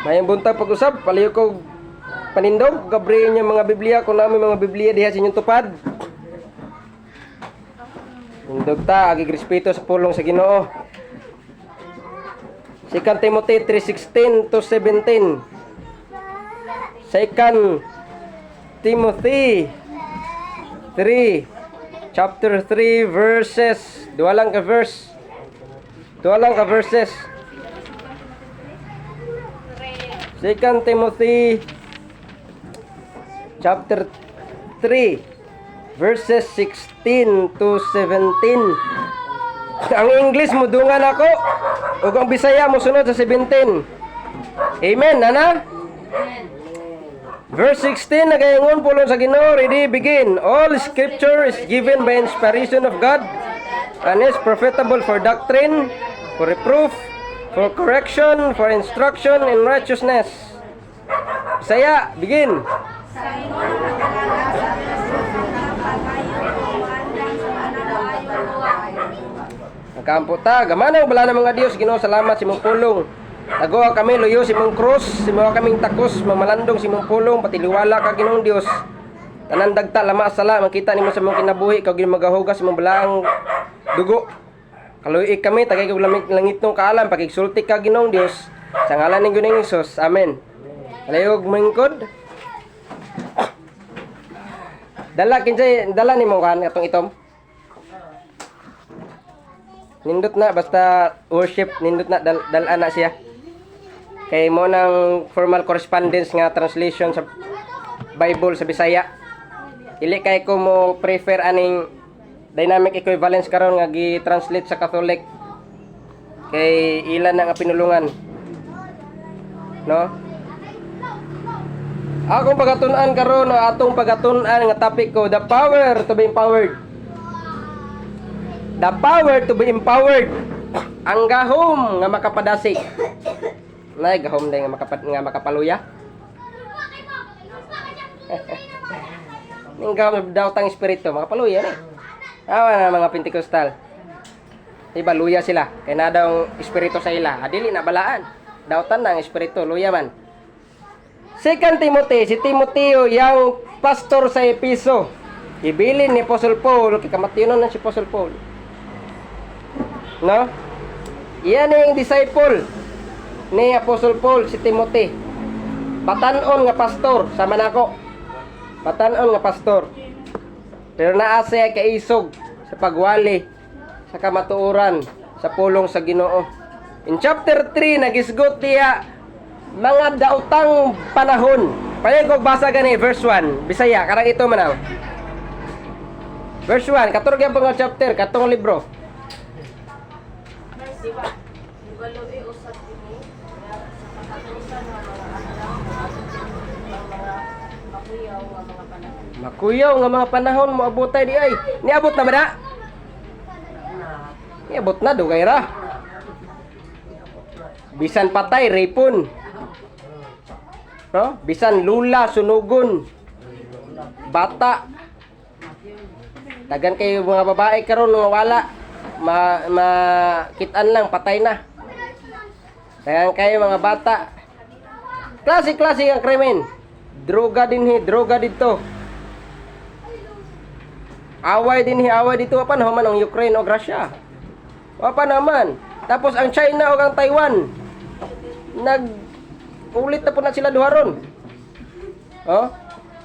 Mayang buntag pag-usap, paliyo ko panindog, gabriin yung mga Biblia, kung namin mga Biblia diha sa inyong tupad. Indog ta, agigrespeto sa pulong sa Ginoo. 2 Timothy 3:16 to 17. 2 Timothy 3, chapter 3, verses. Dua lang ka verses. Second Timothy chapter 3, verses 16 to 17. Ang English mo dungan ako, ug ang Bisaya mo sunod sa 17. Amen, nana? Verse 16, nagaingon pulong sa Ginoo, ready, begin. All scripture is given by inspiration of God and is profitable for doctrine, for reproof, for correction, for instruction in righteousness. Bisaya, begin. Nagkampo ta, gamanaw bala ng mga Dios, Ginoo, salamat sa imong pulong. Nagawa kami luyo si mong krus, si mga kaming takos, mamalandong si mong pulong, pati liwala ka Ginoong Dios. Tanan dagta lama sala, makita nimo sa mong kinabuhi, kag magahugas sa mong balaang dugo. Kaluy kami tagay kag langit nung kaalam, pakigsulti ka Ginoong Dios. Sa ngalan ni Ginoong Hesus. Amen. Alayog mangkod. Dala nimo kan atong itom. Nindot na basta worship, nindot na dala na siya. Kay mo nang formal correspondence nga translation sa Bible sa Bisaya. Dili kay ko mo prefer aning dynamic equivalence karon nga gi-translate sa Catholic. Kay ilan na nga pinulungan. No? Akong pagatun-an karon, atong pagatun-an nga topic ko, the power to be empowered. The power to be empowered. Ang gahom nga makapadasig. Nay gahom day nga makapaluya. Ning gahom daw tang espiritu makapaluya ni. Awa na mga Pentecostal. Iba luya sila kay na daw espiritu sa ila. Adili na balaan. Dawtan na ang espiritu luya man. 2 Timothy, si Timoteo yang pastor sa Epeso. Ibilin ni Apostle Paul, kikamatiyon na si Apostle Paul. No? Iyan yung disciple ni Apostle Paul, si Timothy. Batanon nga pastor, sama nako. Batanon nga pastor. Pero naa siya kaisog sa pagwali, sa kamatuoran, sa pulong sa Ginoo. In chapter 3, nagisgot niya mga daotang panahon. Pwede ko basa gani, verse 1. Bisaya, karang ito manaw. Verse 1, katurog yung pang chapter, katong libro. Makuyaw nga mga panahon mo abotay di ay. Niabot na ba na? Niabot na dugay ra. Bisan patay ripon. No? Bisan lula sunugon. Bata. Dagan kayo mga babae karon nga wala. Makitaan lang patay na. Dagan kayo mga bata. Klase-klase ang krimen. Droga dito. Away dito apa naman ang Ukraine o Russia. Apa naman. Tapos ang China o ang Taiwan ulit na po na sila duharon. Oh?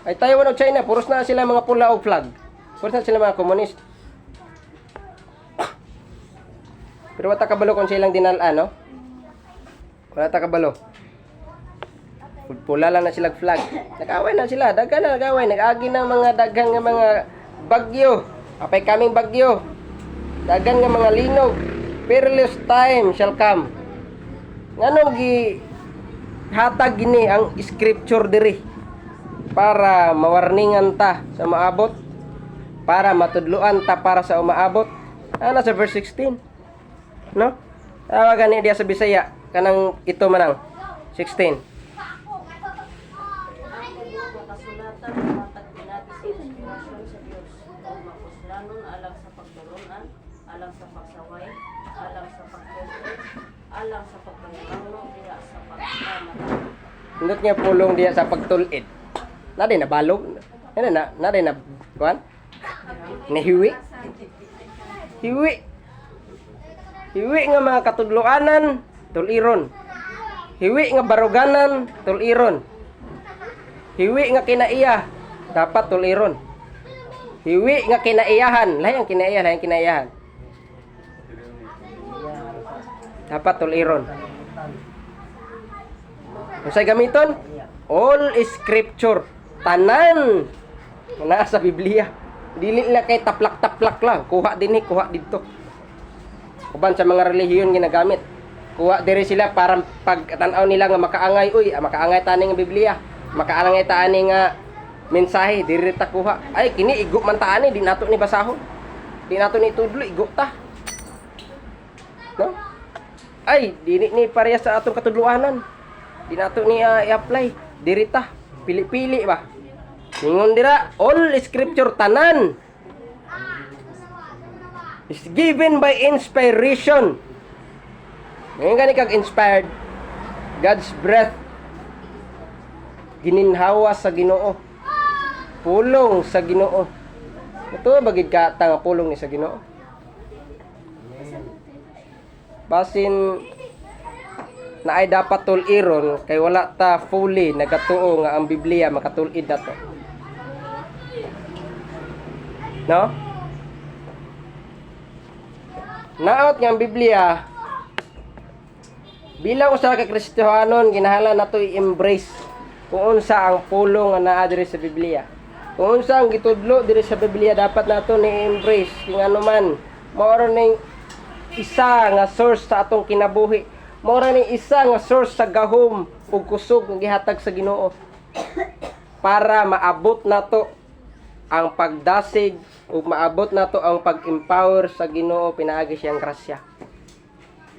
Ay Taiwan o China, puros na sila mga pula o flag. Puros na sila mga komunist. Pero wala kabalo kung silang dinalaan, no? Wala kabalo. Pula lang na sila flag. Nag-away na sila, dagan na nag-away, nag-agi na mga dagang nga mga bagyo. Apay kaming bagyo. Dagan nga mga linog. Perilous time shall come. Nganong gi hatag gini ang scripture diri para mawarningan ta sa maabot, para matudluan ta para sa umaabot. Ana sa verse 16. No? Tawagan ni dia sa Bisaya kanang ito manang 16. Alang sa pagsaway, alang sa pagkakit, alang sa pagkakaulo, diya sa pagkakamata. Nindot nga pulong diya sa pagtulid. Na din nabalog. Na din na kuan. Nahiwi. Hiwi. Hiwi nga mga katudloanan, tuliron. Hiwi nga baruganan, tuliron. Hiwi nga kinaiya, dapat tuliron. Hiwi nga kinaiyahan, lahi ang kinaiyahan. Dapat tuliron. Unsay gamiton? All scripture, tanan na sa Biblia. Dili lang kay taplak-taplak lang, kuha dito. Uban sa mga relihiyon ginagamit. Kuha diri sila para pag tan-aw nila nga makaangay, makaangay tani nga Biblia. Makaangay tani nga mensahe diri ta kuha. Ay kini igo man taani di nato ni basahon. Di nato ni tudlo igo ta. No? Ay dili ni pareha sa atong katudloanan. Di nato ni i-apply diri ta. Pili-pili ba? Ingon dira all scripture tanan is given by inspiration. Ngayon gani kag inspired, God's breath gininhawa sa Ginoo, pulong sa Ginoo. Ito bagid ka nga pulong ni sa Ginoo. Basin na ay dapat tuliron kay wala ta fully nagatuo nga ang Biblia makatulid nato. No? Naot nga ang Biblia bilang usa ka Kristiyanon kinahanglan nato i-embrace kung unsa ang pulong nga naa diri sa Biblia. Kung unsa ang gitudlo diri sa Biblia dapat nato ni embrace kung ano man mao ning isa nga source sa atong kinabuhi. Mao ning isa nga source sa gahom ug kusog nga gihatag sa Ginoo para maabot nato ang pagdasig ug maabot nato ang pag-empower sa Ginoo pinaagi siyang grasya.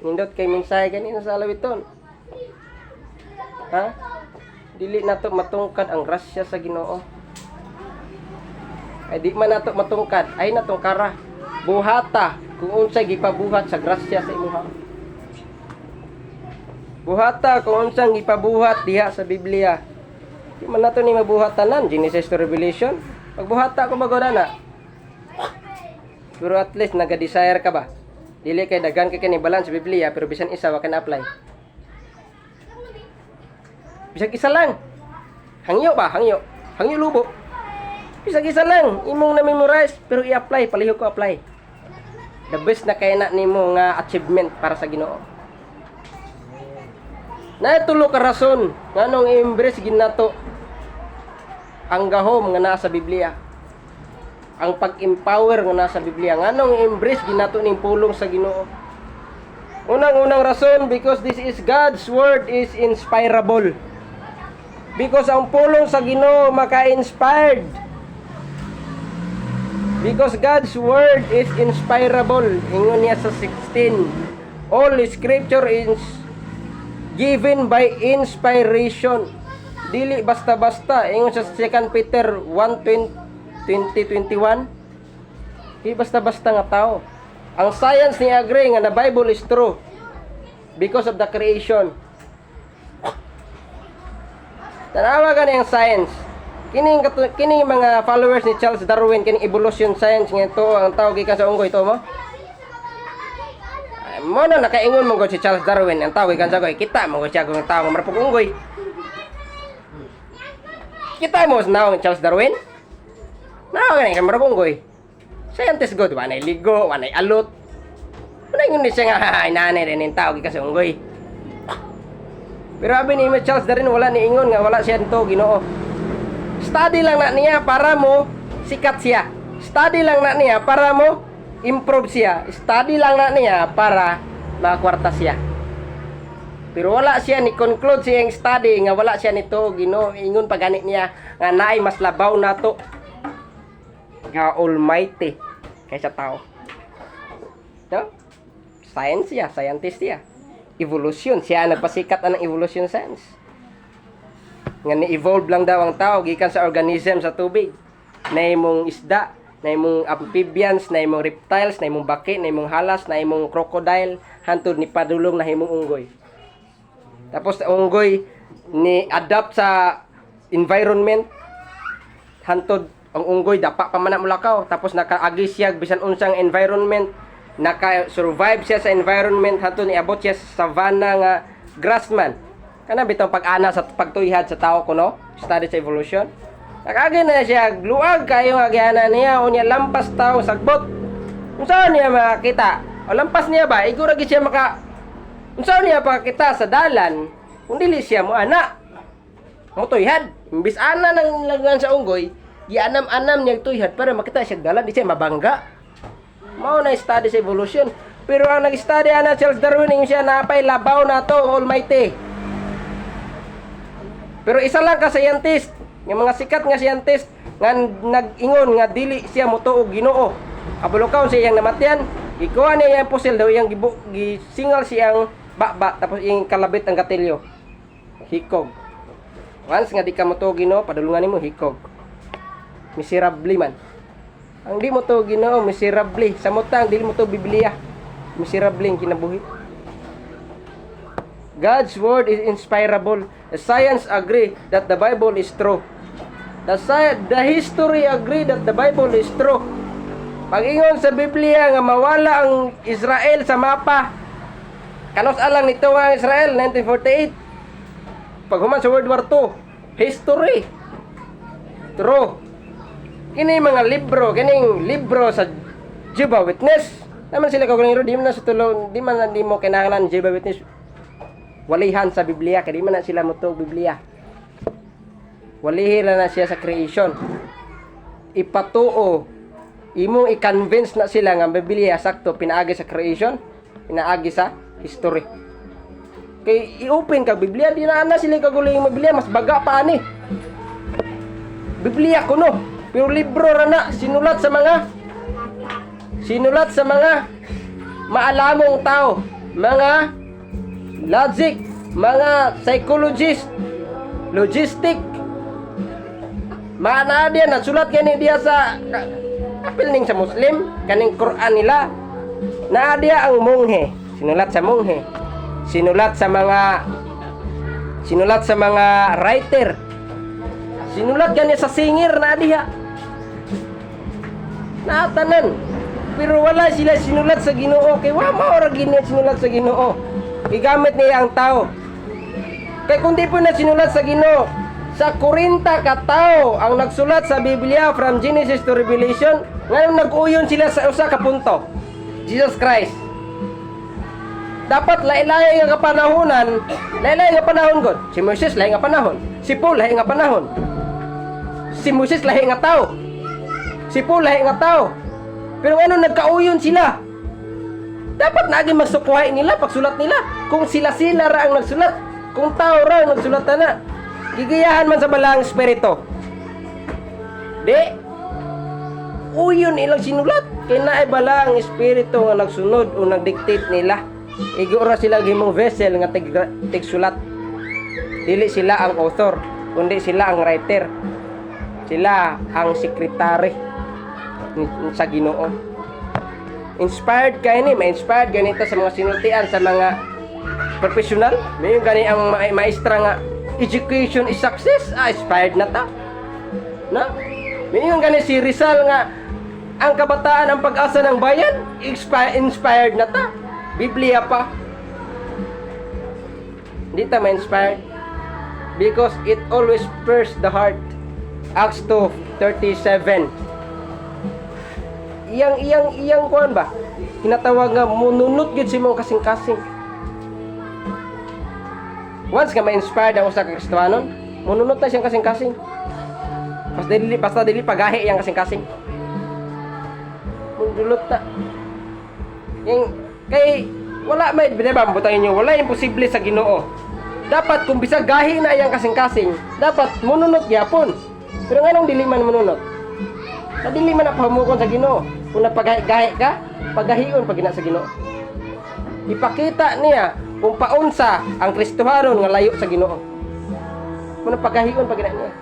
Nindot kay mensahe ganina sa alawiton. Ha? Dili nato matungkad ang grasya sa Ginoo. Ay di man nato matungkad, ay natong kara. Buhata kung unsay gipabuhat sa grasya sa imuha. Buhata kung unsang gipabuhat diha sa Biblia. Di man nato ni mabuhat tanan Genesis to Revelation. Pagbuhata ko bago na. Pero at least naga-desire ka ba? Dili kay daghan kay kanibalan sa Biblia pero bisan isa wa ka na-apply. Bisag isa lang. Hangyo ba? Hangyo lubo. Bisag isa lang imong na-memorize pero i-apply, palihog ko apply. The best na kay na nimo nga achievement para sa Ginoo. Na tulo ka rason nganong i-embrace gid nato ang gahom nga naa sa Biblia. Ang pag-empower nga nasa Biblia nganong i-embrace gid nato ning pulong sa Ginoo. Unang rason because this is God's word is inspirable. Because ang pulong sa Ginoo maka-inspired. Because God's word is inspirable. Ingon niya sa 16. All scripture is given by inspiration. Dili basta-basta. Ingon sa 2 Peter 1:20-21. Di basta-basta nga tao. Ang science ni agree nga the Bible is true because of the creation. Tanawa gani ang science. Kining mga followers ni Charles Darwin, kining evolution science nga ito, ang tao gikan sa unggoy to mo. Mo na nakaingon mo si Charles Darwin, ang tao gikan sa unggoy, kita mo siya kung tao marapog unggoy. Kita mo sa Charles Darwin? Nawa gani ka marapog unggoy. Scientist god, wanay ligo, wanay alot. Manay ngun siya nga inanay rin yung tao gikan sa unggoy. Pero abi ni Charles Darwin wala ni ingon nga wala siya nito Ginoo. Study lang na niya para mo sikat siya. Study lang na niya para mo improve siya. Study lang na niya para makwarta siya. Pero wala siya ni conclude siyang study nga wala siya nito Ginoo. Ingon pa gani niya nga naay mas labaw nato nga Almighty kaysa tao. No? Science siya, scientist siya. Evolution, siya nagpasikat ng evolution science. Nga ni-evolve lang daw ang tao gikan sa organism sa tubig. Na imong isda, na imong amphibians, na imong reptiles, na imong baki, na imong halas, na imong crocodile, hantod ni padulong na imong unggoy. Tapos unggoy ni adapt sa environment hantod ang unggoy dapa pa man na mulakaw tapos nakaagi siya bisan unsang environment, naka-survive siya sa environment hantod niabot siya sa savanna nga grassman. Kana bitong pag-ana sa pagtuyhad sa tao kuno, study sa evolution. Nakaagi na siya luag kayo nga giana niya unya lampas tao sagbot. Unsa niya makita? O lampas niya ba igura gid siya unsa niya pakita sa dalan kung dili siya mo ana. Mo tuyhad, imbis ana nang lagan sa unggoy, gianam-anam niya tuyhad para makita siya dalan di siya mabangga. Mao na study sa evolution. Pero ang nag-study ana Charles Darwin ing siya napay labaw na to almighty. Pero isa lang ka scientist, nga mga sikat nga scientist nga nag-ingon nga dili siya motuo Ginoo. Abulukaw siya yang namatyan, gikuha niya yang pusil daw yang gisingal siyang baba tapos yung kalabit ang gatilyo. Hikog. Once nga di ka motuo Ginoo, padulungan nimo hikog. Miserable man. Ang di mo to Ginoo, miserable. Sa mutang dili mo to Biblia. Miserable ang kinabuhi. God's word is inspirable. The science agree that the Bible is true. The history agree that the Bible is true. Pag-ingon sa Biblia nga mawala ang Israel sa mapa. Kanos alang nito ang Israel 1948. Paghuman sa World War II, history. True. Kini mga libro, kining libro sa Jehovah's Witness. Naman sila kaguniro, di man na sa tulong, di man na di mo kinahanglan Jehovah's Witness. Walihan sa Biblia, kaya di man na sila mutog Biblia. Walihin na siya sa creation. Ipatuo, imong i-convince na sila nga Biblia sakto pinaagi sa creation, pinaagi sa history. Kay i-open ka Biblia, di na sila kagulo yung Biblia, mas baga pa ani. Biblia kuno, pero libro ra na sinulat sa mga maalamong tao, mga logic, mga psychologist, logistic. Mana dia nasulat kani dia sa apil ning sa Muslim, kaning Quran nila. Na dia ang monghe, sinulat sa monghe. Sinulat sa mga writer. Sinulat gani sa singer na diha. Natanan. Pero wala sila sinulat sa Ginoo. Kay wa mao ra gini sinulat sa Ginoo. Gigamit niya ang tao. Kay kundi po na sinulat sa Ginoo, sa 40 ka tao ang nagsulat sa Biblia from Genesis to Revelation, ngayon nag-uyon sila sa usa ka punto. Jesus Christ. Dapat lain-lain nga kapanahonan, lain-lain nga panahon gud. Si Moses lain nga panahon, si Paul lain nga panahon. Si Moses lahi nga tao. Si Paul lahi nga tao. Pero ano nagkauyon sila? Dapat na aging magsukuhay nila pagsulat nila. Kung sila ra ang nagsulat, kung tao ra ang nagsulat na, gigayahan man sa balang espiritu. Di uyon ilang sinulat. Kaya naay balang espiritu nga nagsunod o nagdictate nila. Igura sila gimong vessel nga tigsulat. Dili sila ang author, kundi sila ang writer. Sila ang sekretary sa Ginoo. Inspired kayo ni, ma-inspired ganito sa mga sinultian sa mga professional. May gani ang maestra nga education is success. Inspired na ta. Na? May gani si Rizal nga ang kabataan ang pag-asa ng bayan. Inspired na ta. Biblia pa. Hindi ta ma-inspired because it always stirs the heart. Acts 2:37. Iyang kuan ba? Kinatawag nga mununot gyud si mong kasing-kasing. Once nga ma-inspired ang usa ka Kristiyanon, mununot na siyang kasing-kasing. Basta dili pagahi iyang kasing-kasing. Munulot ta. Yung kay wala may diba butangin niyo, wala imposible sa Ginoo. Dapat kung bisag gahi na iyang kasing-kasing, dapat mununot gyapon. Pero nganong dili man mununot? Sa dili man napamukon sa Ginoo. Kung napagahi ka, pagahion pag sa Ginoo. Ipakita niya kung paunsa ang Kristohanon nga layo sa Ginoo. Kung napagahion pag niya.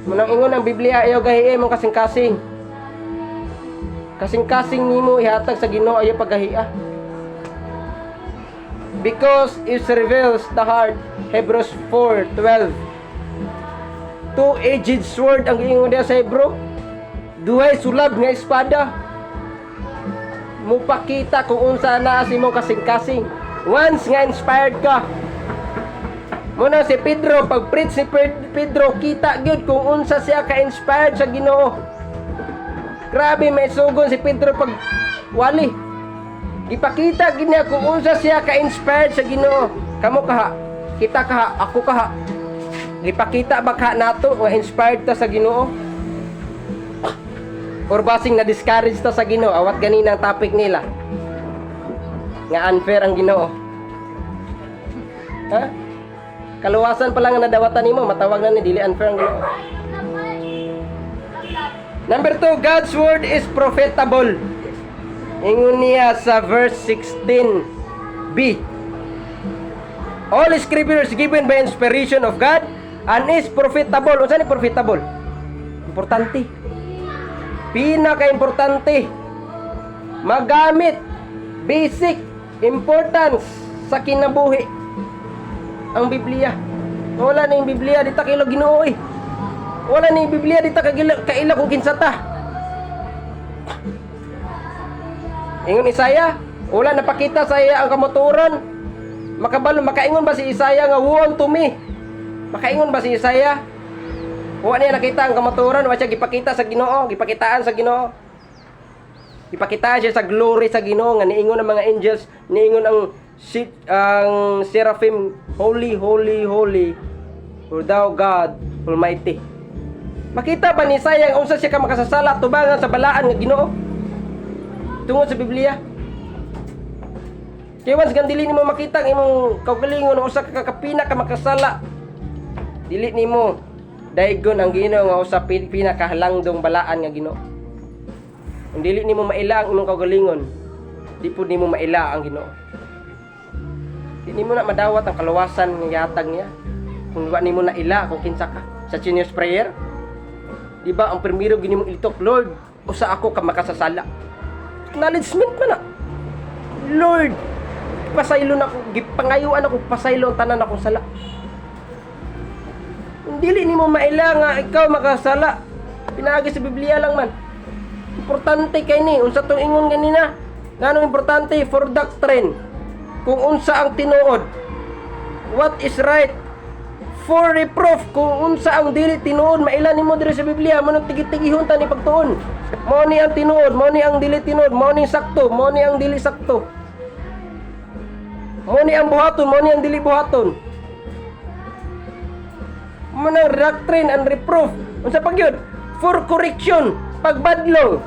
Munang ingon ang Biblia ayaw gahiin mong kasing-kasing. Kasing-kasing nimo ihatag sa Ginoo ayaw paghahia. because it reveals the heart. Hebrews 4:12. Two-edged sword ang giingon diha sa Hebro. Duhay sulab nga espada. Mupakita kung unsa naa si mo kasing-kasing. Once nga inspired ka. Muna si Pedro, pag preach si Pedro, kita gyud kung unsa siya ka-inspired sa Ginoo. Grabe, may sugon si Pedro pag wali. Ipakita gid niya kung unsa siya ka-inspired sa Ginoo. Kamo kaha, kita kaha, ako kaha. Ipakita ba ka nato nga inspired ta sa Ginoo? Or basing na discourage ta sa Ginoo, awat ganina ang topic nila. Nga unfair ang Ginoo. Ha? Kaluwasan pa lang ang nadawatan nimo, matawag na ni dili unfair ang Ginoo. Number 2, God's word is profitable. Ingon niya sa verse 16b. All scripture is given by inspiration of God and is profitable. Unsa ni profitable? Importante. Pinaka-importante. Magamit. Basic importance sa kinabuhi. Ang Biblia. Wala na yung Biblia, di ta kilo Ginoo eh. Wala na yung Biblia, di ta kaila kung kinsa ta. Ingon Isaya, wala napakita sa iya ang kamaturan. Makaingon ba si Isaya nga woe unto me? Makaingon ba si Isaya? Wa niya nakita ang kamaturan, wa siya gipakita sa Ginoo, gipakitaan sa Ginoo. Ipakitaan siya sa glory sa Ginoo nga niingon ang mga angels, niingon ang seraphim, holy, holy, holy, for thou God Almighty. Makita ba ni Isaya ang unsa siya ka makasasala tubangan sa balaan nga Ginoo? Tungod sa Biblia. Kaya once dili nimo makita ang imong kaugalingon usa ka kapina ka makasala, dili nimo daygon ang Ginoo nga usa pinakahalangdong balaan nga Ginoo. Kung dili nimo maila ang imong kaugalingon, di pud nimo maila ang Ginoo. Di nimo na madawat ang kaluwasan nga yatag niya. Kung wa nimo na ila kung kinsa ka sa sinner's prayer. Di ba ang primero ginimo ilitok, Lord, usa ako ka makasasala. Acknowledgement man na. Lord, pasaylo na ako, gipangayuan ako, pasaylo ang tanan akong sala. Dili nimo maila nga ikaw makasala. Pinaagi sa Biblia lang man. Importante kay ni, unsa tong ingon ganina? Nganong importante for doctrine. Kung unsa ang tinuod. What is right? For reproof, kung unsa ang dili tinuod, maila nimo diri sa Biblia, manong tigit-tigihon ta ni pagtuon. Mao ni ang tinuod, mao ni ang dili tinuod, mao ni sakto, mao ni ang dili sakto. Mao ni ang buhaton, mao ni ang dili buhaton. Manang doctrine and reproof. Unsa pag yun? For correction, pagbadlong.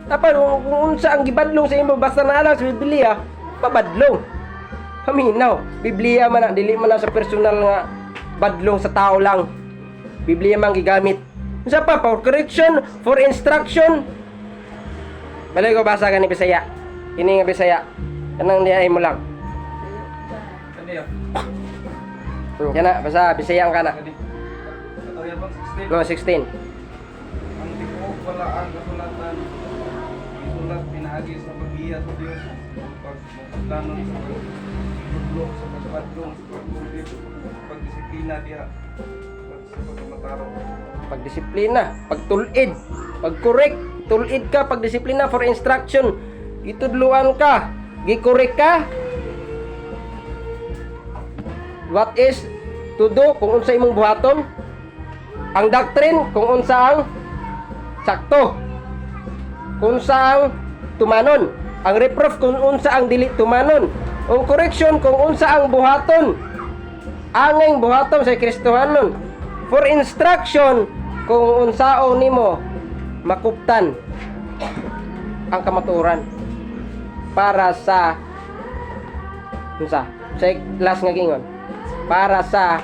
Tapos kung unsa ang gibadlong sa imo basta naa sa Biblia, pabadlong. Paminaw, Biblia man na, dili man na sa personal nga badlong sa tao lang. Biblia man gigamit. Unsa pa for correction, for instruction. Balay ko basa gani Bisaya. Ini nga Bisaya. Kanang diay mo lang. Kana basa Bisaya ang kana. Go 16. Ang tiko wala ang kasulatan. Isulat pinaagi sa Biblia sa Dios. Pagplanon sa pagtulog sa pagpadlong sa pagtulog pagdisiplina diha sa pagmataraw. Pagdisiplina, pagtulid, pag-correct, tulid ka, pagdisiplina for instruction. Gitudluan ka, gi-correct ka. What is to do kung unsa imong buhaton? Ang doctrine kung unsa ang sakto. Kung unsa ang tumanon. Ang reproof kung unsa ang dili tumanon. Ang correction kung unsa ang buhaton. Angay buhaton sa Kristohanon. For instruction kung unsaon nimo makuptan ang kamatuoran para sa unsa sa last nga gingon para sa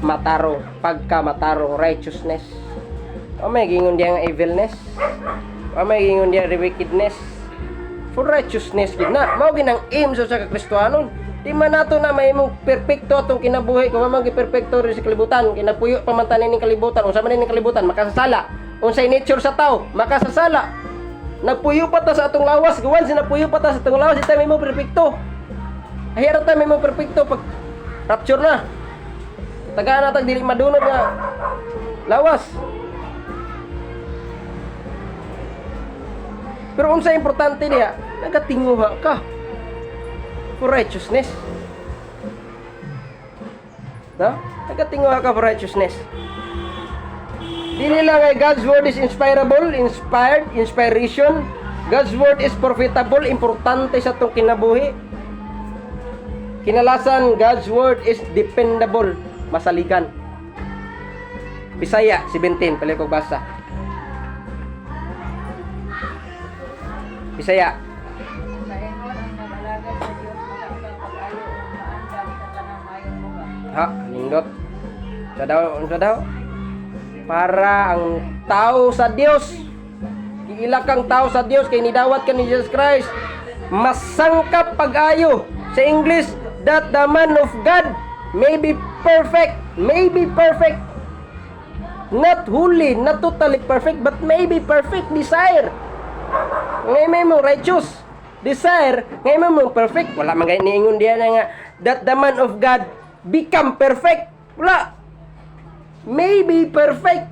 matarong pagkamatarong righteousness. O may gingon diya nga evilness. O may gingon diya wickedness. For righteousness gid na mao ginang aim sa Kristohanon. Di man nato na may mong perpekto atong kinabuhi kung man giperpekto rin sa kalibutan, kinapuyo pamantanin ning kalibutan, unsa man ning kalibutan makasasala. Unsay nature sa tao, makasasala. Nagpuyo pa ta sa atong lawas, gawan si napuyo pa ta sa atong lawas, ita may mo perfecto. Ahira ta may mo perfecto pag rapture na. Tagaan na tag dili madunod nga lawas. Pero unsa importante niya, nagatinguha ka for righteousness. No? Nagatinguha ka for righteousness. Dili lang ay God's word is inspiration. God's word is profitable, importante sa itong kinabuhi. Kinalasan, God's word is dependable, masaligan. Bisaya 17, pala ko basa. Bisaya. Sa ingon ang nag-alagad sa Diyos makakapag pag-ayo o maandam sa tanang mayong buhat. Ha, nindot. Unsa daw? Para ang tao sa Dios, giila kang tao sa Dios kay nidawat ka ni Jesus Christ, masangkap pag-ayo. Sa English, that the man of God may be perfect, not holy, not totally perfect, but may be perfect. Desire ngay may mo righteous, desire ngay may mo perfect. Wala man gay niingon diya na nga that the man of God become perfect. Wala. May be perfect.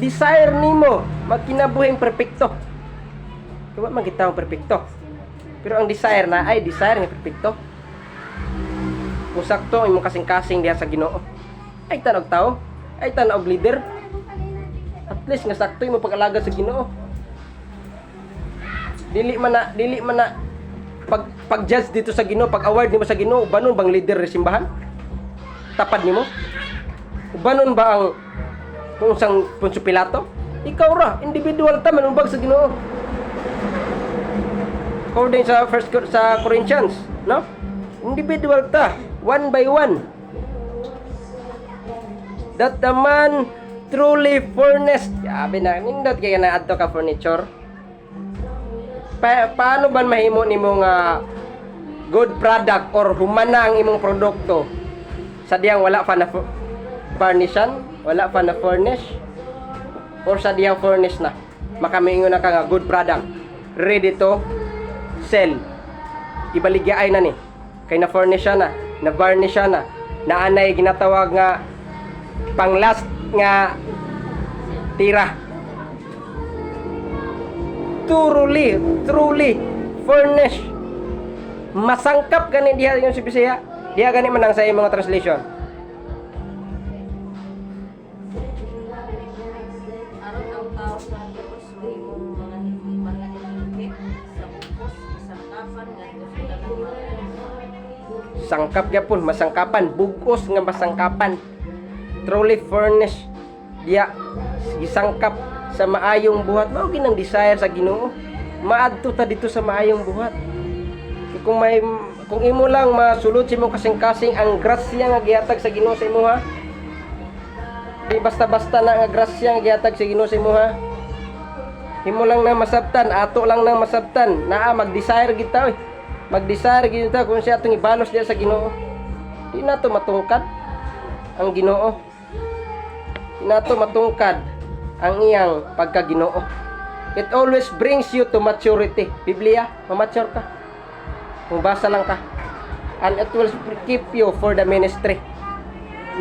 Desire nimo magkinabuhing perfecto. Kaya man kita perfecto. Pero ang desire na ay desire nga perfecto. Kung sakto imong kasing-kasing diha sa Ginoo. Ay tanog tao, ay tanog leader. At least nga sakto imong pag-alaga sa Ginoo. Dili man na pag-judge dito sa Ginoo, pag-award nimo sa Ginoo, banon bang leader sa simbahan? Tapad nimo? Banon ba ang kung sang Poncio Pilato? Ikaw ra, individual ta manumbag sa Ginoo. According sa sa Corinthians, no? Individual ta, one by one. That the man truly furnished. Sabi na, nindot kaya na adto ka furniture. Paano ba mahimo nimo nga good product or humana ang imong produkto? Sa diyang wala pa na furnishan, wala pa na furnish, or sa diyang furnish na, makamingon na ka nga good product, ready to sell. Ibaligyaay na ni, kay na furnish na, na varnish na, na anay ginatawag nga pang last nga tira. Truly furnish. Masangkap gani diha yung si Bisaya. Diha gani man ang sa imong translation. Aron ang tao sa Diyos imong mga hindi manginhigit sa bukos isangkapan ngadto sa tanang mayong buhat. Sangkap gyapon, masangkapan, bugos nga masangkapan. Truly furnish. Diya gisangkap sa maayong buhat. Mao ginang desire sa Ginoo. Maadto ta dito sa maayong buhat. Kung imo lang masulod sa imong kasing-kasing ang grasya nga gihatag sa Ginoo sa imo ha. Di basta-basta na nga grasya nga gihatag sa Ginoo sa imo ha. Imo lang na masabtan, ato lang na masabtan. Naa mag-desire kita oy. Mag-desire kita kung siya atong ibalos diya sa Ginoo. Di na to matungkad ang Ginoo. Di na to matungkad ang iyang pagka-Ginoo. It always brings you to maturity. Biblia, mamature ka. Kung basa lang ka. And it will keep you for the ministry.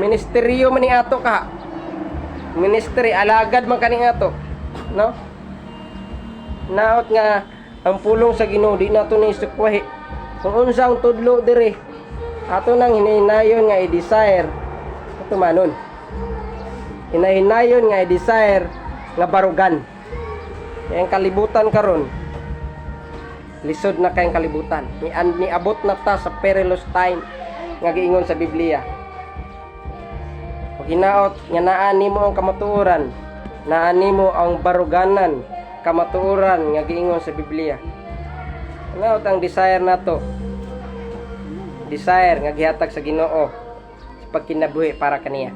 Ministeryo man ni ato ka. Ministry, alagad man kaning ato. No? Naot nga ang pulong sa Ginoo di nato ni sukwahi. Kung unsang tudlo diri, ato nang hinahinayon nga i-desire ato manon. Hinahinayon nga i-desire nga barugan. Kaya ang kalibutan karon, lisod na kayang kalibutan. Niabot na ta sa perilous time nga giingon sa Biblia. Pag hinaot nga naa nimo ang kamatuoran, naa nimo ang baruganan, kamatuoran nga giingon sa Biblia. Hinaot ang desire nato. Desire nga gihatag sa Ginoo sa pagkinabuhi para kaniya.